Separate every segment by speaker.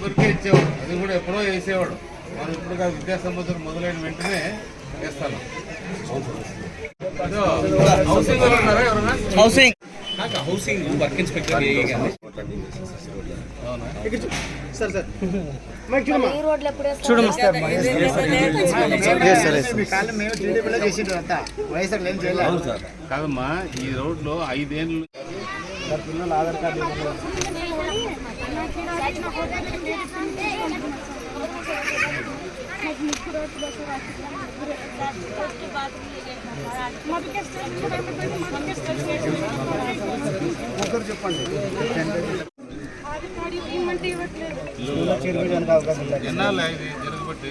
Speaker 1: ఊరికే ఇచ్చేవాడు, అది కూడా ఎప్పుడో వేసేవాడు. మనం ఇప్పుడు విద్యా సంబంధం మొదలైన వెంటనే వేస్తాను. హౌసింగ్ ఉన్నారా ఎవరన్నా?
Speaker 2: హౌసింగ్ వర్క్ ఇన్స్పెక్టర్
Speaker 1: కాదమ్మా, ఈ రోడ్లో 5 ఏళ్ళు పిల్లలు ఆధార్ కార్డు చెప్పండి. ఎన్నాళ్ళు ఇది జరుగుబట్టి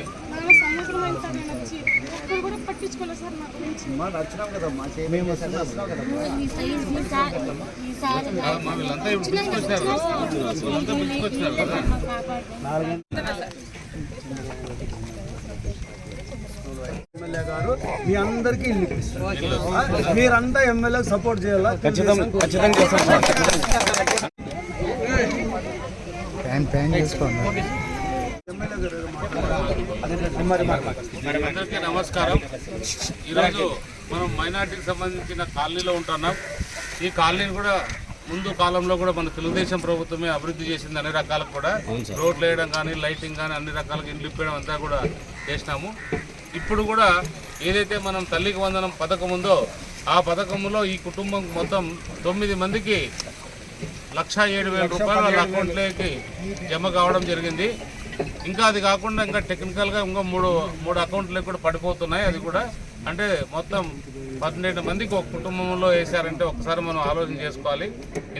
Speaker 1: వచ్చినాం కదమ్మా, వీళ్ళంతా ఇప్పుడు పిలుచుకొచ్చినారు కదా.
Speaker 3: ఎమ్మెల్యే గారు మీ అందరికీ ఇల్లు ఇప్పిస్తారు. మీరంతా ఎమ్మెల్యే సపోర్ట్ చేయాలా?
Speaker 2: ఖచ్చితంగా
Speaker 1: అందరికీ నమస్కారం. ఈరోజు మనం మైనార్టీకి సంబంధించిన కాలనీలో ఉంటున్నాం. ఈ కాలనీని కూడా ముందు కాలంలో కూడా మన తెలుగుదేశం ప్రభుత్వమే అభివృద్ధి చేసింది. అన్ని రకాలకు కూడా రోడ్లు వేయడం కానీ, లైటింగ్ కానీ, అన్ని రకాలుగా ఇండ్లు ఇప్పడం అంతా కూడా చేసినాము. ఇప్పుడు కూడా ఏదైతే మనం తల్లికి వందనం పథకం ఉందో ఆ పథకంలో ఈ కుటుంబం మొత్తం 9 మందికి 1,07,000 రూపాయలు వాళ్ళ అకౌంట్లోకి జమ కావడం జరిగింది. ఇంకా అది కాకుండా ఇంకా టెక్నికల్గా ఇంకా మూడు అకౌంట్లకు కూడా పడిపోతున్నాయి. అది కూడా అంటే మొత్తం 12 మందికి ఒక కుటుంబంలో వేశారంటే ఒకసారి మనం ఆలోచన చేసుకోవాలి.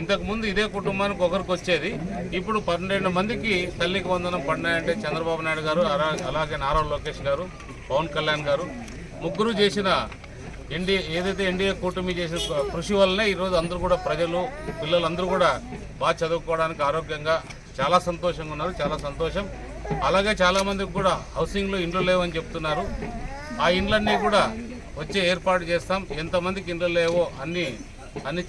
Speaker 1: ఇంతకుముందు ఇదే కుటుంబానికి ఒకరికి వచ్చేది, ఇప్పుడు 12 మందికి తల్లికి వందనం పడినాయంటే చంద్రబాబు నాయుడు గారు, అలాగే నారా లోకేష్ గారు, పవన్ కళ్యాణ్ గారు ముగ్గురు చేసిన ఎన్డీఏ కూటమి చేసిన కృషి వల్లనే ఈరోజు అందరూ కూడా ప్రజలు, పిల్లలందరూ కూడా బాగా చదువుకోవడానికి ఆరోగ్యంగా చాలా సంతోషంగా ఉన్నారు. చాలా సంతోషం. అలాగే చాలామందికి కూడా హౌసింగ్లో ఇండ్లు లేవని చెప్తున్నారు. ఆ ఇండ్లన్నీ కూడా వచ్చే ఏర్పాటు చేస్తాం. ఎంతమందికి ఇండ్లు లేవో అన్నీ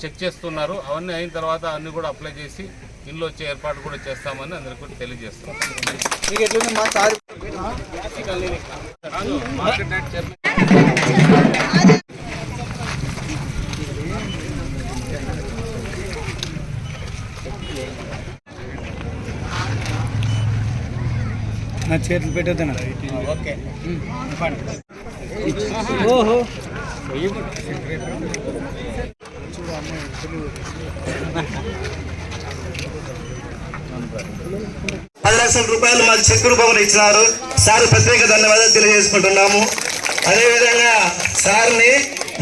Speaker 1: చెక్ చేస్తున్నారు. అవన్నీ అయిన తర్వాత అన్నీ కూడా అప్లై చేసి ఇండ్లు వచ్చే ఏర్పాటు కూడా చేస్తామని అందరికీ కూడా తెలియజేస్తాం.
Speaker 2: నా చేతులు పెట్టేద్దా? ఓకే. ఓహో
Speaker 4: 10 లక్షల రూపాయలు మాకు చెక్ రూపంలో ఇచ్చినారు. సార్ ప్రత్యేక ధన్యవాదాలు తెలియజేసుకుంటున్నాము. అదేవిధంగా సార్ని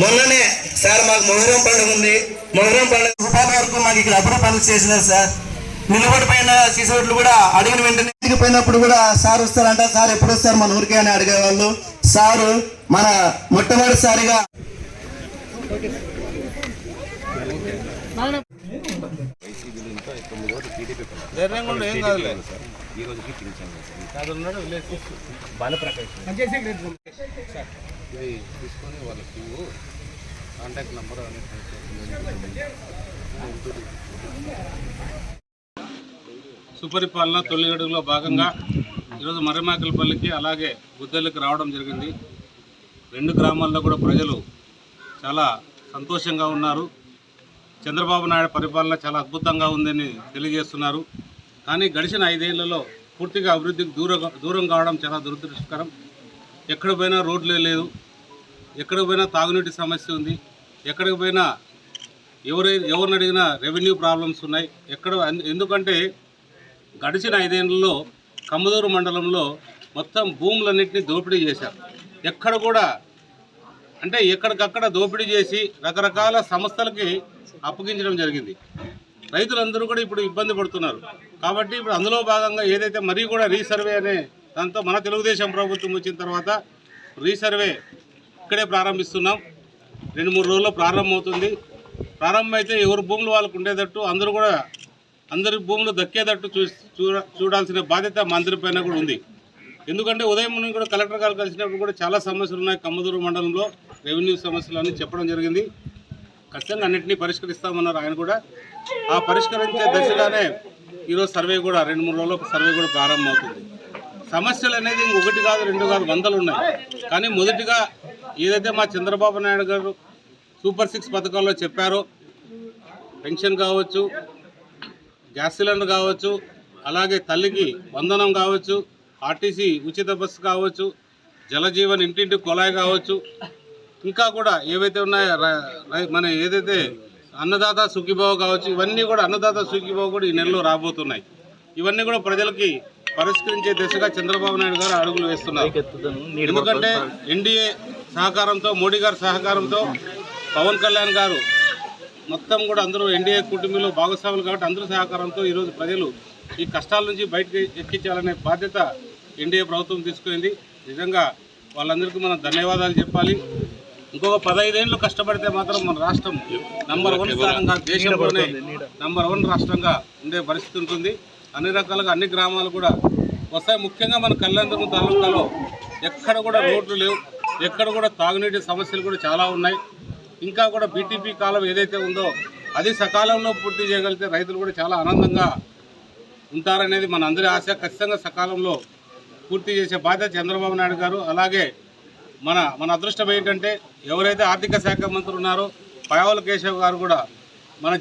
Speaker 4: మొన్ననే సార్ మాకు మొహరం పండుగ ఉంది, మొహరం పండుగ రూపాయల వరకు మాకు ఇక్కడ అప్పుడు పనులు చేసినారు సార్. నిలబడి పైన సీసోట్లు కూడా అడిగిన వెంటనే పోయినప్పుడు కూడా సార్ వస్తారంట, సార్ ఎప్పుడు వస్తారు మన ఊరికే అని అడిగేవాళ్ళు. సారు మన మొట్టమొదటిసారిగా
Speaker 1: తీసుకొని వాళ్ళకి కాంటాక్ట్ నెంబర్ సుపరిపాలన తొలి అడుగులో భాగంగా ఈరోజు మర్రిమాకలపల్లికి అలాగే గుద్దెలకు రావడం జరిగింది. 2 గ్రామాల్లో కూడా ప్రజలు చాలా సంతోషంగా ఉన్నారు. చంద్రబాబు నాయుడు పరిపాలన చాలా అద్భుతంగా ఉందని తెలియజేస్తున్నారు. కానీ గడిచిన 5 ఏళ్లలో పూర్తిగా అభివృద్ధికి దూరం కావడం చాలా దురదృష్టకరం. ఎక్కడ పోయినా రోడ్లే లేదు, ఎక్కడికి పోయినా తాగునీటి సమస్య ఉంది, ఎక్కడికి పోయినా ఎవరిని అడిగినా రెవెన్యూ ప్రాబ్లమ్స్ ఉన్నాయి. ఎందుకంటే గడిచిన 5 ఏళ్లలో కమ్మదూరు మండలంలో మొత్తం భూములన్నింటినీ దోపిడీ చేశారు. ఎక్కడ కూడా అంటే ఎక్కడికక్కడ దోపిడీ చేసి రకరకాల సంస్థలకి అప్పగించడం జరిగింది. రైతులందరూ కూడా ఇప్పుడు ఇబ్బంది పడుతున్నారు. కాబట్టి ఇప్పుడు అందులో భాగంగా ఏదైతే మరీ కూడా రీసర్వే అనే దాంతో మన తెలుగుదేశం ప్రభుత్వం వచ్చిన తర్వాత రీసర్వే ఇక్కడే ప్రారంభిస్తున్నాం. 2-3 రోజుల్లో ప్రారంభమవుతుంది. ప్రారంభమైతే ఎవరి భూములు వాళ్ళకు ఉండేటట్టు అందరి భూములు దక్కేటట్టు చూడాల్సిన బాధ్యత మా అందరి పైన కూడా ఉంది. ఎందుకంటే ఉదయం నుండి కూడా కలెక్టర్ గారు కలిసినప్పుడు కూడా చాలా సమస్యలు ఉన్నాయి. కమ్మదూరు మండలంలో రెవెన్యూ సమస్యలు అన్నీ చెప్పడం జరిగింది. ఖచ్చితంగా అన్నింటినీ పరిష్కరిస్తామన్నారు ఆయన కూడా. ఆ పరిష్కరించే దశగానే ఈరోజు సర్వే కూడా 2-3 రోజుల్లో సర్వే కూడా ప్రారంభమవుతుంది. సమస్యలు అనేది ఒకటి కాదు, 2 కాదు, 100 ఉన్నాయి. కానీ మొదటిగా ఏదైతే మా చంద్రబాబు నాయుడు గారు సూపర్ 6 పథకాల్లో చెప్పారో, పెన్షన్ కావచ్చు, గ్యాస్ సిలిండర్ కావచ్చు, అలాగే తల్లికి వందనం కావచ్చు, ఆర్టీసీ ఉచిత బస్సు కావచ్చు, జలజీవన్ ఇంటింటి కొలాయి కావచ్చు, ఇంకా కూడా ఏవైతే ఉన్నాయో మన ఏదైతే అన్నదాత సుఖీభావ కావచ్చు, ఇవన్నీ కూడా అన్నదాత సుఖీభావ కూడా ఈ నెలలో రాబోతున్నాయి. ఇవన్నీ కూడా ప్రజలకి పరిష్కరించే దిశగా చంద్రబాబు నాయుడు గారు అడుగులు వేస్తున్నారు. ఎందుకంటే ఎన్డీఏ సహకారంతో, మోడీ గారి సహకారంతో, పవన్ కళ్యాణ్ గారు మొత్తం కూడా అందరూ ఎన్డీఏ కుటుంబంలో భాగస్వాములు కాబట్టి అందరూ సహకారంతో ఈరోజు ప్రజలు ఈ కష్టాల నుంచి బయటకు ఎక్కించాలనే బాధ్యత ఎన్డీఏ ప్రభుత్వం తీసుకుంది. నిజంగా వాళ్ళందరికీ మనం ధన్యవాదాలు చెప్పాలి. ఇంకొక 15 ఏళ్ళు కష్టపడితే మాత్రం మన రాష్ట్రం నంబర్ 1 స్థానంగా, దేశంలోనే నంబర్ 1 రాష్ట్రంగా ఉండే పరిస్థితి ఉంటుంది. అన్ని రకాలుగా అన్ని గ్రామాలు కూడా వస్తాయి. ముఖ్యంగా మన కళ్యాణదుర్గం తాలూకాలో ఎక్కడ కూడా రోడ్లు లేవు, ఎక్కడ కూడా తాగునీటి సమస్యలు కూడా చాలా ఉన్నాయి. ఇంకా కూడా బీటీపీ కాలం ఏదైతే ఉందో అది సకాలంలో పూర్తి చేయగలిగితే రైతులు కూడా చాలా ఆనందంగా ఉంటారనేది మన అందరి ఆశ. ఖచ్చితంగా సకాలంలో పూర్తి చేసే బాధ్యత చంద్రబాబు నాయుడు గారు. అలాగే మన అదృష్టం ఏంటంటే ఎవరైతే ఆర్థిక శాఖ మంత్రులు ఉన్నారో పయావుల కేశవ్ గారు కూడా మన